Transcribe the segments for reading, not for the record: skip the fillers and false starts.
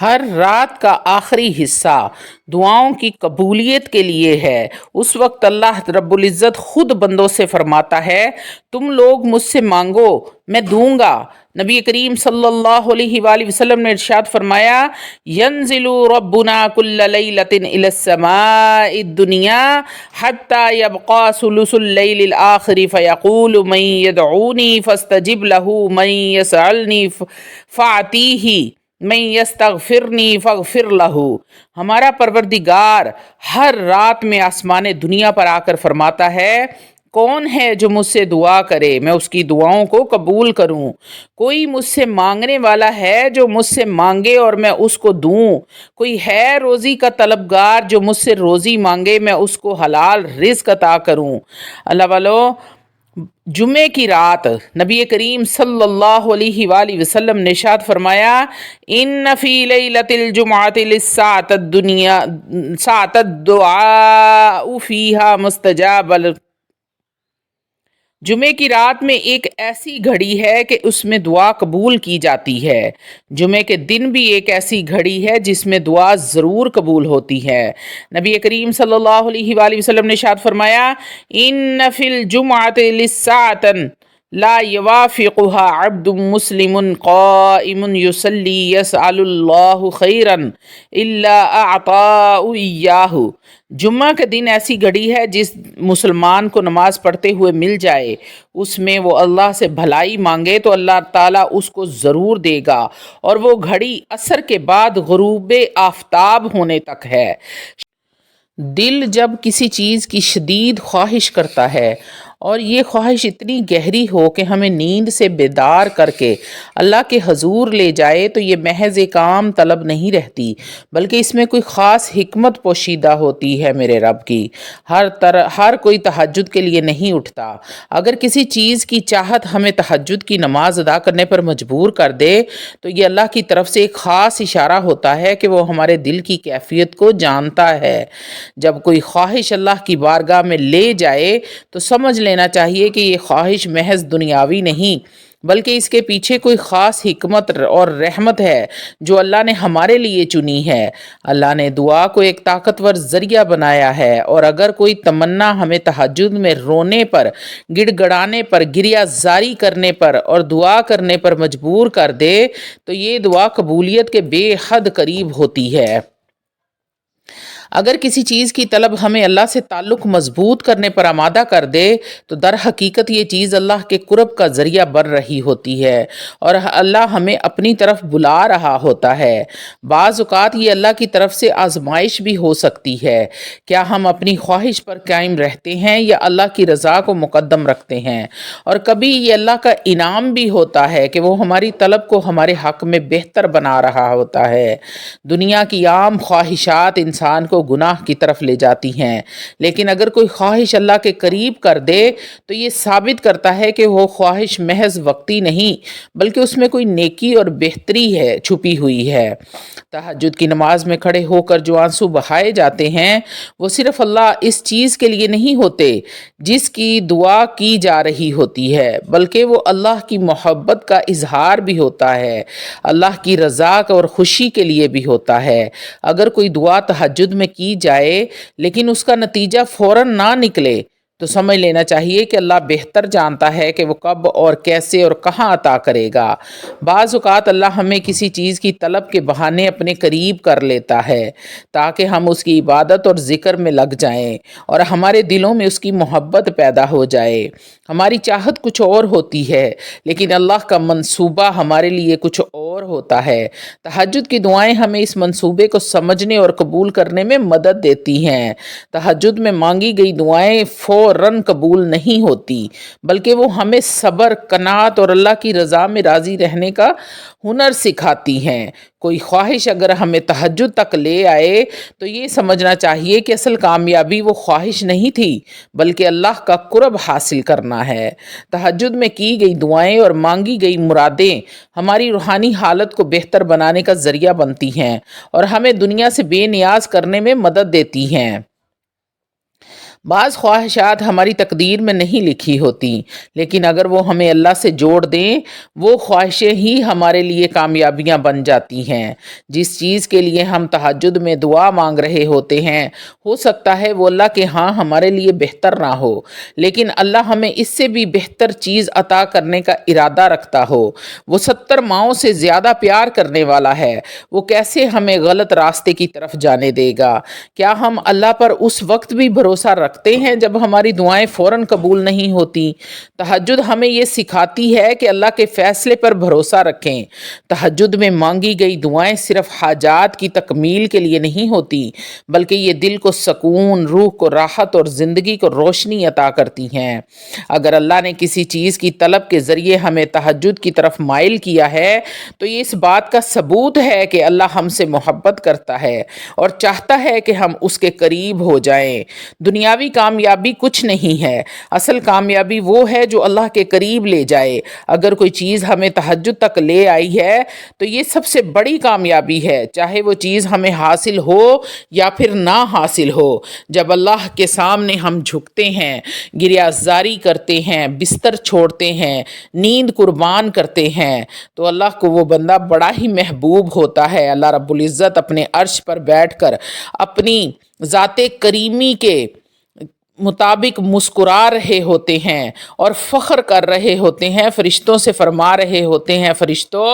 ہر رات کا آخری حصہ دعاؤں کی قبولیت کے لیے ہے۔ اس وقت اللہ رب العزت خود بندوں سے فرماتا ہے تم لوگ مجھ سے مانگو میں دوں گا۔ نبی کریم صلی اللہ علیہ وآلہ وسلم نے ارشاد فرمایا ینزل ربنا کل لیلۃ الی السماء الدنیا حتی یبقى ثلث اللیل الآخر فیقول من یدعونی فاستجب له من یسألنی فاعطیہ من یستغفرنی فاغفر لہ۔ ہمارا پروردگار ہر رات میں آسمان دنیا پر آ کر فرماتا ہے کون ہے جو مجھ سے دعا کرے میں اس کی دعاؤں کو قبول کروں، کوئی مجھ سے مانگنے والا ہے جو مجھ سے مانگے اور میں اس کو دوں، کوئی ہے روزی کا طلبگار جو مجھ سے روزی مانگے میں اس کو حلال رزق عطا کروں۔ اللہ والو، جمعے کی رات نبی کریم صلی اللہ علیہ وآلہ وسلم نے ارشاد فرمایا ان فی لیلۃ الجمعۃ للساعۃ الدنیا ساعۃ الدعاء فیہا مستجاب۔ جمعے کی رات میں ایک ایسی گھڑی ہے کہ اس میں دعا قبول کی جاتی ہے۔ جمعے کے دن بھی ایک ایسی گھڑی ہے جس میں دعا ضرور قبول ہوتی ہے۔ نبی کریم صلی اللہ علیہ وآلہ وسلم نے ارشاد فرمایا ان فی الجمعۃ للساعۃ لا یوافقها عبد مسلم قائم یصلی یسأل اللہ خیرا الا اعطاه ایاہ۔ جمعہ کے دن ایسی گھڑی ہے جس مسلمان کو نماز پڑھتے ہوئے مل جائے، اس میں وہ اللہ سے بھلائی مانگے تو اللہ تعالیٰ اس کو ضرور دے گا، اور وہ گھڑی عصر کے بعد غروب آفتاب ہونے تک ہے۔ دل جب کسی چیز کی شدید خواہش کرتا ہے اور یہ خواہش اتنی گہری ہو کہ ہمیں نیند سے بیدار کر کے اللہ کے حضور لے جائے تو یہ محض ایک عام طلب نہیں رہتی، بلکہ اس میں کوئی خاص حکمت پوشیدہ ہوتی ہے میرے رب کی۔ ہر کوئی تہجد کے لیے نہیں اٹھتا۔ اگر کسی چیز کی چاہت ہمیں تہجد کی نماز ادا کرنے پر مجبور کر دے تو یہ اللہ کی طرف سے ایک خاص اشارہ ہوتا ہے کہ وہ ہمارے دل کی کیفیت کو جانتا ہے۔ جب کوئی خواہش اللہ کی بارگاہ میں لے جائے تو سمجھ لینا چاہیے کہ یہ خواہش محض دنیاوی نہیں، بلکہ اس کے پیچھے کوئی خاص حکمت اور رحمت ہے جو اللہ نے ہمارے لیے چنی ہے۔ اللہ نے دعا کو ایک طاقتور ذریعہ بنایا ہے، اور اگر کوئی تمنا ہمیں تہجد میں رونے پر، گڑ گڑانے پر، گریہ زاری کرنے پر اور دعا کرنے پر مجبور کر دے تو یہ دعا قبولیت کے بے حد قریب ہوتی ہے۔ اگر کسی چیز کی طلب ہمیں اللہ سے تعلق مضبوط کرنے پر آمادہ کر دے تو در حقیقت یہ چیز اللہ کے قرب کا ذریعہ بن رہی ہوتی ہے اور اللہ ہمیں اپنی طرف بلا رہا ہوتا ہے۔ بعض اوقات یہ اللہ کی طرف سے آزمائش بھی ہو سکتی ہے۔ کیا ہم اپنی خواہش پر قائم رہتے ہیں یا اللہ کی رضا کو مقدم رکھتے ہیں؟ اور کبھی یہ اللہ کا انعام بھی ہوتا ہے کہ وہ ہماری طلب کو ہمارے حق میں بہتر بنا رہا ہوتا ہے۔ دنیا کی عام خواہشات انسان کو گناہ کی طرف لے جاتی ہیں، لیکن اگر کوئی خواہش اللہ کے قریب کر دے تو یہ ثابت کرتا ہے کہ وہ خواہش محض وقتی نہیں بلکہ اس میں کوئی نیکی اور بہتری ہے چھپی ہوئی ہے۔ تہجد کی نماز میں کھڑے ہو کر جو آنسو بہائے جاتے ہیں وہ صرف اللہ اس چیز کے لیے نہیں ہوتے جس کی دعا کی جا رہی ہوتی ہے، بلکہ وہ اللہ کی محبت کا اظہار بھی ہوتا ہے، اللہ کی رضا اور خوشی کے لیے بھی ہوتا ہے۔ اگر کوئی دعا تہجد میں کی جائے لیکن اس کا نتیجہ فوراً نہ نکلے تو سمجھ لینا چاہیے کہ اللہ بہتر جانتا ہے کہ وہ کب اور کیسے اور کہاں عطا کرے گا۔ بعض اوقات اللہ ہمیں کسی چیز کی طلب کے بہانے اپنے قریب کر لیتا ہے تاکہ ہم اس کی عبادت اور ذکر میں لگ جائیں اور ہمارے دلوں میں اس کی محبت پیدا ہو جائے۔ ہماری چاہت کچھ اور ہوتی ہے لیکن اللہ کا منصوبہ ہمارے لیے کچھ اور ہوتا ہے۔ تہجد کی دعائیں ہمیں اس منصوبے کو سمجھنے اور قبول کرنے میں مدد دیتی ہیں۔ تہجد میں مانگی گئی دعائیں فوراً قبول نہیں ہوتی بلکہ وہ ہمیں صبر، قناعت اور اللہ کی رضا میں راضی رہنے کا ہنر سکھاتی ہیں۔ کوئی خواہش اگر ہمیں تہجد تک لے آئے تو یہ سمجھنا چاہیے کہ اصل کامیابی وہ خواہش نہیں تھی بلکہ اللہ کا قرب حاصل کرنا ہے۔ تہجد میں کی گئی دعائیں اور مانگی گئی مرادیں ہماری روحانی حالت کو بہتر بنانے کا ذریعہ بنتی ہیں اور ہمیں دنیا سے بے نیاز کرنے میں مدد دیتی ہیں۔ بعض خواہشات ہماری تقدیر میں نہیں لکھی ہوتی، لیکن اگر وہ ہمیں اللہ سے جوڑ دیں، وہ خواہشیں ہی ہمارے لیے کامیابیاں بن جاتی ہیں۔ جس چیز کے لیے ہم تہجد میں دعا مانگ رہے ہوتے ہیں، ہو سکتا ہے وہ اللہ کے ہاں ہمارے لیے بہتر نہ ہو، لیکن اللہ ہمیں اس سے بھی بہتر چیز عطا کرنے کا ارادہ رکھتا ہو۔ وہ 70 ماؤں سے زیادہ پیار کرنے والا ہے، وہ کیسے ہمیں غلط راستے کی طرف جانے دے گا؟ کیا ہم اللہ پر اس وقت بھی بھروسہ رکھتے ہیں جب ہماری دعائیں فوراً قبول نہیں ہوتی؟ تہجد ہمیں یہ سکھاتی ہے کہ اللہ کے فیصلے پر بھروسہ رکھیں۔ تہجد میں مانگی گئی دعائیں صرف حاجات کی تکمیل کے لیے نہیں ہوتی، بلکہ یہ دل کو سکون، روح کو راحت اور زندگی کو روشنی عطا کرتی ہیں۔ اگر اللہ نے کسی چیز کی طلب کے ذریعے ہمیں تہجد کی طرف مائل کیا ہے تو یہ اس بات کا ثبوت ہے کہ اللہ ہم سے محبت کرتا ہے اور چاہتا ہے کہ ہم اس کے قریب ہو جائیں۔ دنیاوی کامیابی کچھ نہیں ہے، اصل کامیابی وہ ہے جو اللہ کے قریب لے جائے۔ اگر کوئی چیز ہمیں تہجد تک لے آئی ہے تو یہ سب سے بڑی کامیابی ہے، چاہے وہ چیز ہمیں حاصل ہو یا پھر نہ حاصل ہو۔ جب اللہ کے سامنے ہم جھکتے ہیں، گریازاری کرتے ہیں، بستر چھوڑتے ہیں، نیند قربان کرتے ہیں، تو اللہ کو وہ بندہ بڑا ہی محبوب ہوتا ہے۔ اللہ رب العزت اپنے عرش پر بیٹھ کر اپنی ذات کریمی کے مطابق مسکرا رہے ہوتے ہیں اور فخر کر رہے ہوتے ہیں، فرشتوں سے فرما رہے ہوتے ہیں، فرشتوں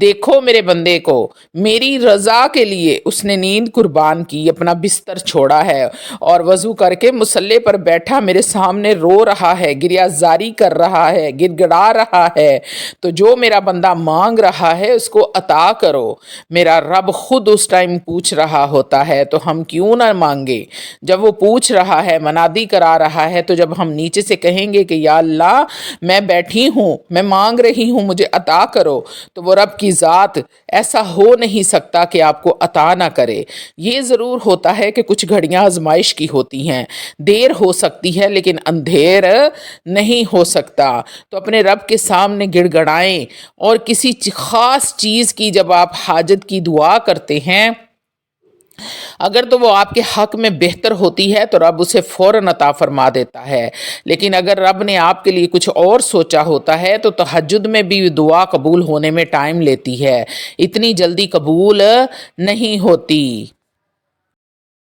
دیکھو میرے بندے کو، میری رضا کے لیے اس نے نیند قربان کی، اپنا بستر چھوڑا ہے اور وضو کر کے مصلی پر بیٹھا میرے سامنے رو رہا ہے، گریازاری کر رہا ہے، گڑ گڑا رہا ہے۔ تو جو میرا بندہ مانگ رہا ہے اس کو عطا کرو۔ میرا رب خود اس ٹائم پوچھ رہا ہوتا ہے تو ہم کیوں نہ مانگے؟ جب وہ پوچھ رہا ہے، منادی کرا رہا ہے، تو جب ہم نیچے سے کہیں گے کہ یا اللہ میں بیٹھی ہوں، میں مانگ رہی ہوں، مجھے عطا کرو، تو وہ رب کی ذات ایسا ہو نہیں سکتا کہ آپ کو عطا نہ کرے۔ یہ ضرور ہوتا ہے کہ کچھ گھڑیاں آزمائش کی ہوتی ہیں، دیر ہو سکتی ہے لیکن اندھیر نہیں ہو سکتا۔ تو اپنے رب کے سامنے گڑ گڑائیں، اور کسی خاص چیز کی جب آپ حاجت کی دعا کرتے ہیں، اگر تو وہ آپ کے حق میں بہتر ہوتی ہے تو رب اسے فوراً عطا فرما دیتا ہے، لیکن اگر رب نے آپ کے لیے کچھ اور سوچا ہوتا ہے تو تہجد میں بھی دعا قبول ہونے میں ٹائم لیتی ہے، اتنی جلدی قبول نہیں ہوتی۔